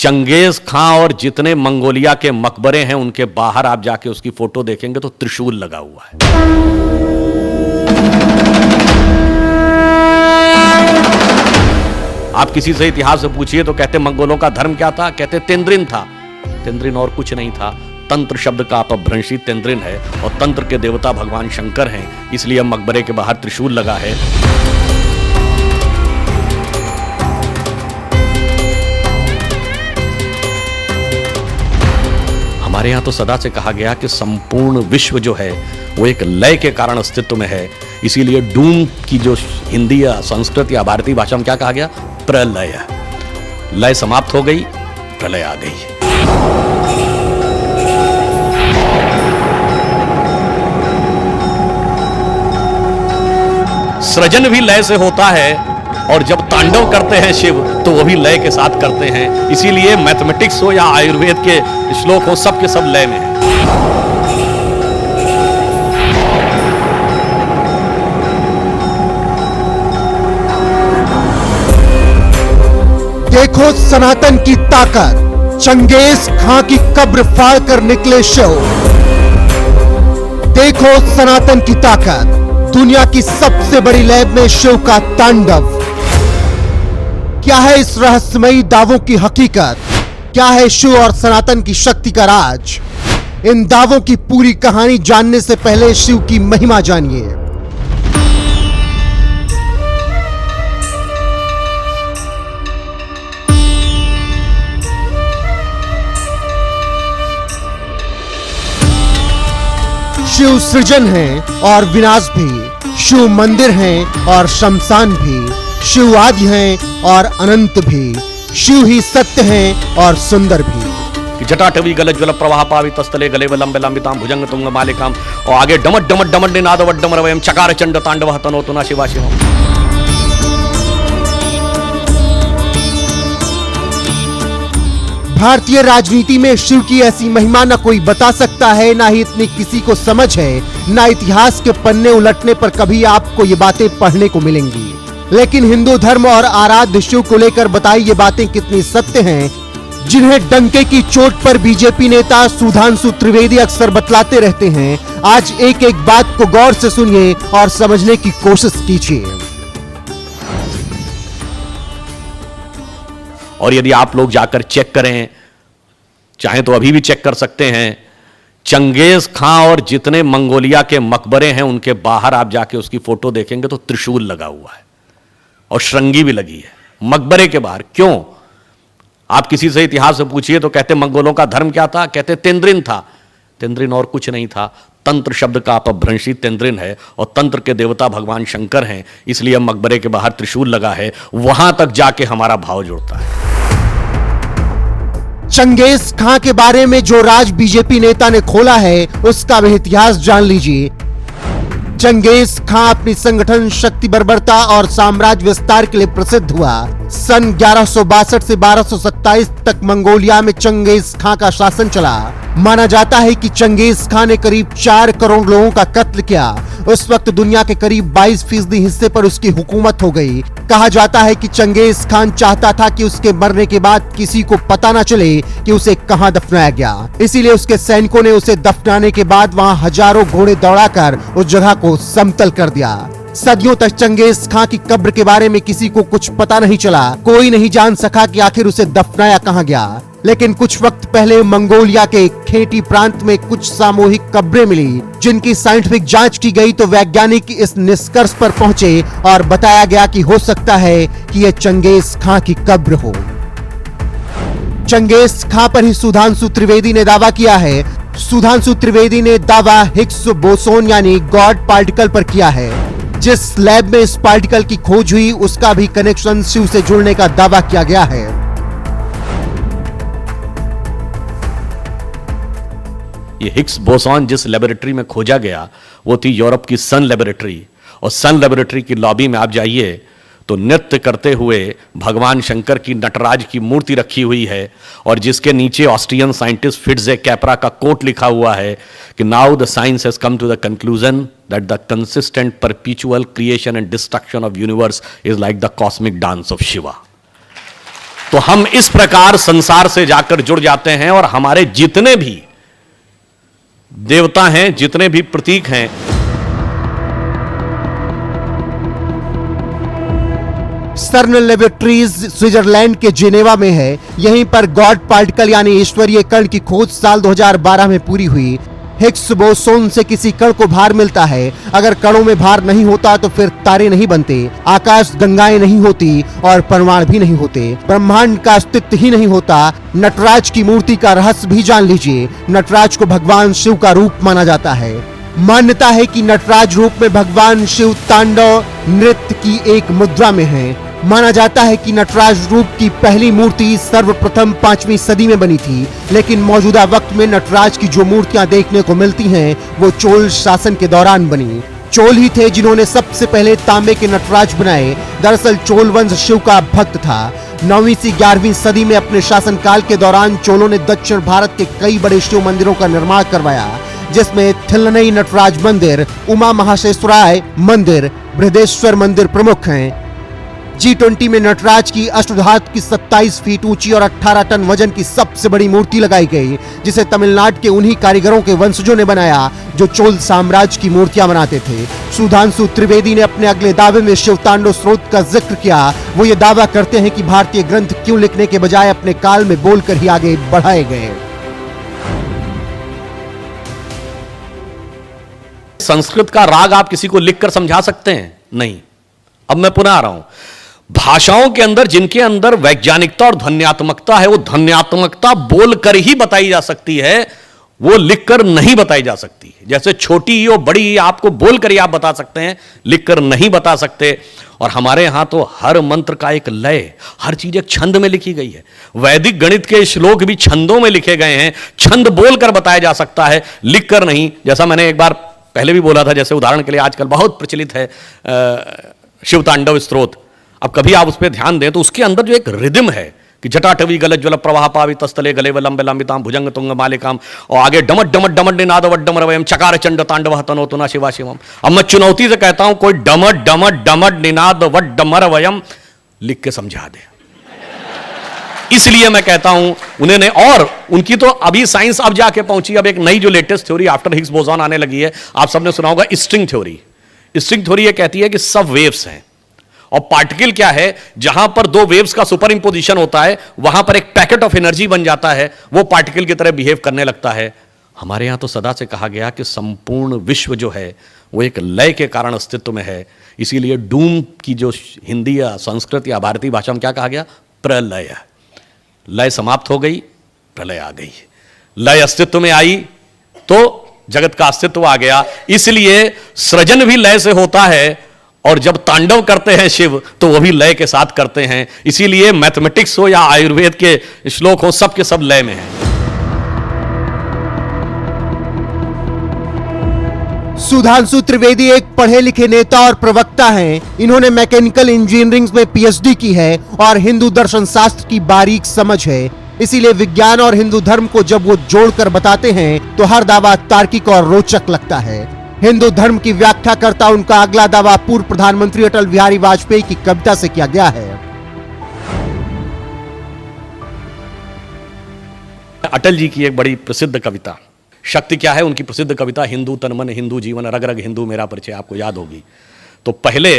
Genghis खां और जितने Mongolia के मकबरे हैं उनके बाहर आप जाके उसकी फोटो देखेंगे तो त्रिशूल लगा हुआ है। आप किसी से इतिहास से पूछिए तो कहते मंगोलों का धर्म क्या था, कहते तेंद्रिन था। तेंद्रिन और कुछ नहीं था, तंत्र शब्द का अपभ्रंशी तेंद्रिन है और तंत्र के देवता भगवान शंकर हैं, इसलिए मकबरे के बाहर त्रिशूल लगा है। हमारे यहां तो सदा से कहा गया कि संपूर्ण विश्व जो है वो एक लय के कारण अस्तित्व में है, इसीलिए डूम की जो हिंदी या संस्कृत या भारतीय भाषा में क्या कहा गया, प्रलय। लय समाप्त हो गई, प्रलय आ गई। सृजन भी लय से होता है और जब तांडव करते हैं शिव तो वो भी लय के साथ करते हैं, इसीलिए मैथमेटिक्स हो या आयुर्वेद के श्लोक हो, सब के सब लय में है। देखो सनातन की ताकत, चंगेज खां की कब्र फाड़ कर निकले शिव। देखो सनातन की ताकत, दुनिया की सबसे बड़ी लैब में शिव का तांडव। क्या है इस रहस्यमयी दावों की हकीकत, क्या है शिव और सनातन की शक्ति का राज? इन दावों की पूरी कहानी जानने से पहले शिव की महिमा जानिए। शिव सृजन है और विनाश भी, शिव मंदिर हैं और शमशान भी, शिव आदि हैं और अनंत भी, शिव ही सत्य हैं और सुंदर भी। जटाटवी गल ज्वल प्रवाह पावित स्थले गले लंबे लंबिताम भुजंग तुंग मालिकाम, और आगे डमट डमट डमट निनाद वड्डम रवयम चकार चंड तांडव तनोतु न शिवा शिवम। भारतीय राजनीति में शिव की ऐसी महिमा न कोई बता सकता है, ना ही इतनी किसी को समझ है, ना इतिहास के पन्ने उलटने पर कभी आपको ये बातें पढ़ने को मिलेंगी। लेकिन हिंदू धर्म और आराध्य शिव को लेकर बताई ये बातें कितनी सत्य हैं, जिन्हें डंके की चोट पर बीजेपी नेता सुधांशु त्रिवेदी अक्सर बतलाते रहते हैं। आज एक एक बात को गौर से सुनिए और समझने की कोशिश कीजिए। और यदि आप लोग जाकर चेक करें, चाहे तो अभी भी चेक कर सकते हैं, चंगेज खां और जितने मंगोलिया के मकबरे हैं उनके बाहर आप जाके उसकी फोटो देखेंगे तो त्रिशूल लगा हुआ है और श्रृंगी भी लगी है मकबरे के बाहर। क्यों? आप किसी से इतिहास से पूछिए तो कहते मंगोलों का धर्म क्या था, कहते तेंद्रिन था। तेंद्रिन और कुछ नहीं था, तंत्र शब्द का अपभ्रंशी तेंद्रिन है और तंत्र के देवता भगवान शंकर हैं, इसलिए मकबरे के बाहर त्रिशूल लगा है। वहां तक जाके हमारा भाव जुड़ता है। चंगेज खां के बारे में जो राज बीजेपी नेता ने खोला है उसका भी इतिहास जान लीजिए। चंगेज खां अपनी संगठन शक्ति बर्बरता और साम्राज्य विस्तार के लिए प्रसिद्ध हुआ। सन 1162 से 1227 तक मंगोलिया में चंगेज खां का शासन चला। माना जाता है कि चंगेज खां ने करीब 4 करोड़ लोगों का कत्ल किया। उस वक्त दुनिया के करीब 22% हिस्से पर उसकी हुकूमत हो गई। कहा जाता है कि चंगेज खान चाहता था कि उसके मरने के बाद किसी को पता न चले कि उसे कहां दफनाया गया, इसीलिए उसके सैनिकों ने उसे दफनाने के बाद वहां हजारों घोड़े दौड़ाकर उस जगह को समतल कर दिया। सदियों तक चंगेज खां की कब्र के बारे में किसी को कुछ पता नहीं चला। कोई नहीं जान सका कि आखिर उसे दफनाया कहां गया। लेकिन कुछ वक्त पहले मंगोलिया के खेटी प्रांत में कुछ सामूहिक कब्रें मिली, जिनकी साइंटिफिक जांच की गई तो वैज्ञानिक इस निष्कर्ष पर पहुंचे और बताया गया कि हो सकता है कि यह चंगेज खां की कब्र हो। चंगेज खां पर ही सुधांशु त्रिवेदी ने दावा किया है। सुधांशु त्रिवेदी ने दावा हिग्स बोसोन यानी गॉड पार्टिकल पर किया है। जिस लैब में इस पार्टिकल की खोज हुई उसका भी कनेक्शन शिव से जुड़ने का दावा किया गया है। ये हिग्स बोसॉन जिस लेबोरेटरी में खोजा गया वो थी यूरोप की सन लेबोरेटरी, और सन लेबोरेटरी की लॉबी में आप जाइए तो नृत्य करते हुए भगवान शंकर की नटराज की मूर्ति रखी हुई है, और जिसके नीचे ऑस्ट्रियन साइंटिस्ट फिट्जे कैपरा का कोट लिखा हुआ है कि now the science has come to the conclusion that the consistent perpetual creation and destruction of universe is like the cosmic dance of Shiva. तो हम इस प्रकार संसार से जाकर जुड़ जाते हैं और हमारे जितने भी देवता हैं, जितने भी प्रतीक हैं, सर्न लेबोरेटरीज स्विट्जरलैंड के जिनेवा में है। यहीं पर गॉड पार्टिकल यानी ईश्वरीय कण की खोज साल 2012 में पूरी हुई। हिग्स बोसोन से किसी कण को भार मिलता है। अगर कणों में भार नहीं होता तो फिर तारे नहीं बनते, आकाश गंगाएं नहीं होती और परमाणु भी नहीं होते, ब्रह्मांड का अस्तित्व ही नहीं होता। नटराज की मूर्ति का रहस्य भी जान लीजिए। नटराज को भगवान शिव का रूप माना जाता है। मान्यता है कि नटराज रूप में भगवान शिव तांडव नृत्य की एक मुद्रा में है। माना जाता है कि नटराज रूप की पहली मूर्ति सर्वप्रथम 5वीं सदी में बनी थी, लेकिन मौजूदा वक्त में नटराज की जो मूर्तियां देखने को मिलती हैं वो चोल शासन के दौरान बनी। चोल ही थे जिन्होंने सबसे पहले तांबे के नटराज बनाए। दरअसल चोल वंश शिव का भक्त था। 9वीं से 11वीं सदी में अपने शासनकाल के दौरान चोलों ने दक्षिण भारत के कई बड़े शिव मंदिरों का निर्माण करवाया, जिसमें थिल्लनई नटराज मंदिर, उमा महाशेश्वराय मंदिर, बृहदेश्वर मंदिर प्रमुख हैं। G20 में नटराज की अष्टधातु की 27 फीट ऊंची और 18 टन वजन की सबसे बड़ी मूर्ति लगाई गई, जिसे तमिलनाडु के उन्हीं कारीगरों के वंशजों ने बनाया जो चोल साम्राज्य की मूर्तियां बनाते थे। सुधांशु त्रिवेदी ने अपने अगले दावे में शिव तांडव स्रोत का जिक्र किया। वो ये दावा करते हैं कि भारतीय ग्रंथ क्यों लिखने के बजाय अपने काल में बोलकर ही आगे बढ़ाए गए। संस्कृत का राग आप किसी को लिखकर समझा सकते हैं? नहीं। अब मैं पुनः आ रहा हूं, भाषाओं के अंदर जिनके अंदर वैज्ञानिकता और ध्वन्यात्मकता है, वो ध्वन्यात्मकता बोलकर ही बताई जा सकती है, वो लिखकर नहीं बताई जा सकती। जैसे छोटी ही और बड़ी ही आपको बोलकर ही आप बता सकते हैं, लिखकर नहीं बता सकते। और हमारे यहां तो हर मंत्र का एक लय, हर चीज एक छंद में लिखी गई है। वैदिक गणित के श्लोक भी छंदों में लिखे गए हैं। छंद बोलकर बताया जा सकता है, लिखकर नहीं। जैसा मैंने एक बार पहले भी बोला था, जैसे उदाहरण के लिए आजकल बहुत प्रचलित है शिव तांडव स्तोत्र। अब कभी आप उस पर ध्यान दें तो उसके अंदर जो एक रिदम है कि जटाटवी गल ज्वल प्रवाह पावि तस्तले गले लंबे लंबिताम भुजंग तुंग मालिकाम, और आगे डमट डमट डमट निनाद वड्डमर वयम चकार चंड तांडव तनोतु ना शिवा शिवम। अब मैं चुनौती से कहता हूं, कोई डमट डमट डमट निनाद वड्डमर वयम लिख के समझा दे। इसलिए मैं कहता हूं उन्होंने, और उनकी तो अभी साइंस अब जाके पहुंची। अब एक नई जो latest theory after Higgs boson आने लगी है, आप सबने सुना होगा स्ट्रिंग थ्योरी। स्ट्रिंग थ्योरी ये कहती है कि सब वेव्स हैं और पार्टिकल क्या है, जहां पर दो वेव्स का सुपर इंपोजिशन होता है वहां पर एक पैकेट ऑफ एनर्जी बन जाता है, वो पार्टिकल की तरह बिहेव करने लगता है। हमारे यहां तो सदा से कहा गया कि संपूर्ण विश्व जो है वो एक लय के कारण अस्तित्व में है। इसीलिए डूम की जो हिंदी या संस्कृत या भारतीय भाषा में क्या कहा गया, प्रलय। लय समाप्त हो गई, प्रलय आ गई। लय अस्तित्व में आई तो जगत का अस्तित्व आ गया। इसलिए सृजन भी लय से होता है, और जब तांडव करते हैं शिव तो वो भी लय के साथ करते हैं। इसीलिए मैथमेटिक्स हो या आयुर्वेद के श्लोक हो, सब के सब लय में हैं। सुधांशु त्रिवेदी एक पढ़े लिखे नेता और प्रवक्ता हैं। इन्होंने मैकेनिकल इंजीनियरिंग में पीएचडी की है और हिंदू दर्शन शास्त्र की बारीक समझ है। इसीलिए विज्ञान और हिंदू धर्म को जब वो जोड़कर बताते हैं तो हर दावा तार्किक और रोचक लगता है। हिंदू धर्म की व्याख्या करता उनका अगला दावा पूर्व प्रधानमंत्री अटल बिहारी वाजपेयी की कविता से किया गया है। अटल जी की एक बड़ी प्रसिद्ध कविता, शक्ति क्या है उनकी प्रसिद्ध कविता, हिंदू तन मन हिंदू जीवन रग रग हिंदू मेरा परिचय, आपको याद होगी। तो पहले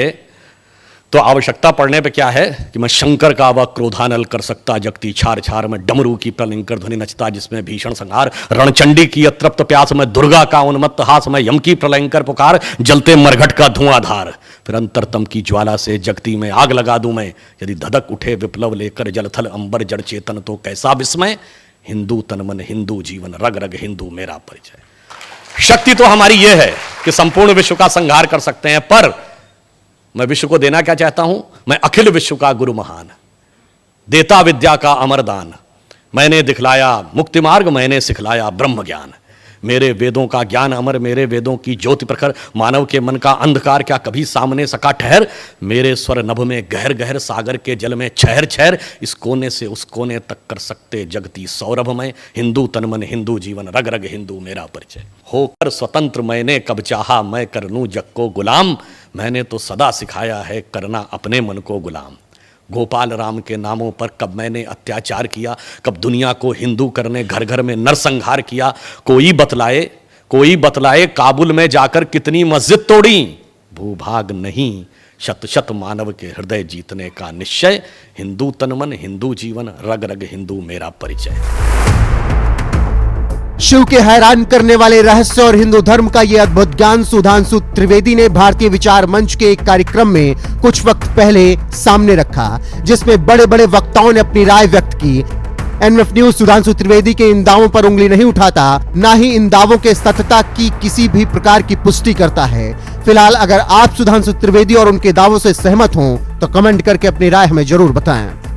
तो आवश्यकता पड़ने पे क्या है कि मैं शंकर का वह क्रोधानल कर सकता जगती छार छार में, डमरू की प्रलंकर ध्वनि नचता जिसमें भीषण संहार, रणचंडी की अतृप्त प्यास में, दुर्गा का उन्मत्त हास में, यम की प्रलंकर पुकार, जलते मरघट का धुआंधार, फिर अंतरतम की ज्वाला से जगती में आग लगा दूं मैं, यदि धधक उठे विप्लव लेकर जलथल अंबर जड़ चेतन तो कैसा विस्मय, हिंदू तन मन हिंदू जीवन रग रग हिंदू मेरा परिचय। शक्ति तो हमारी यह है कि संपूर्ण विश्व का संहार कर सकते हैं, पर मैं विश्व को देना क्या चाहता हूं, मैं अखिल विश्व का गुरु महान, देता विद्या का अमरदान, मैंने दिखलाया मुक्ति मार्ग, मैंने सिखलाया ब्रह्म ज्ञान, मेरे वेदों का ज्ञान अमर, मेरे वेदों की ज्योति प्रखर, मानव के मन का अंधकार क्या कभी सामने सका ठहर, मेरे स्वर नभ में गहर गहर, सागर के जल में छहर छहर, इस कोने से उस कोने तक कर सकते जगती सौरभ में, हिंदू तन मन हिंदू जीवन रग रग हिंदू मेरा परिचय, होकर स्वतंत्र मैंने कब चाहा मैं कर लूं जग को गुलाम, मैंने तो सदा सिखाया है करना अपने मन को गुलाम, गोपाल राम के नामों पर कब मैंने अत्याचार किया, कब दुनिया को हिंदू करने घर घर में नरसंहार किया? कोई बतलाए काबुल में जाकर कितनी मस्जिद तोड़ी? भूभाग नहीं, शत शत मानव के हृदय जीतने का निश्चय। हिंदू तन मन, हिंदू जीवन, रग रग हिंदू मेरा परिचय। शिव के हैरान करने वाले रहस्य और हिंदू धर्म का यह अद्भुत ज्ञान सुधांशु त्रिवेदी ने भारतीय विचार मंच के एक कार्यक्रम में कुछ वक्त पहले सामने रखा, जिसमें बड़े बड़े वक्ताओं ने अपनी राय व्यक्त की। एनएफ न्यूज सुधांशु त्रिवेदी के इन दावों पर उंगली नहीं उठाता, ना ही इन दावों के सत्यता की किसी भी प्रकार की पुष्टि करता है। फिलहाल अगर आप सुधांशु त्रिवेदी और उनके दावों से सहमत हों तो कमेंट करके अपनी राय हमें जरूर बताएं।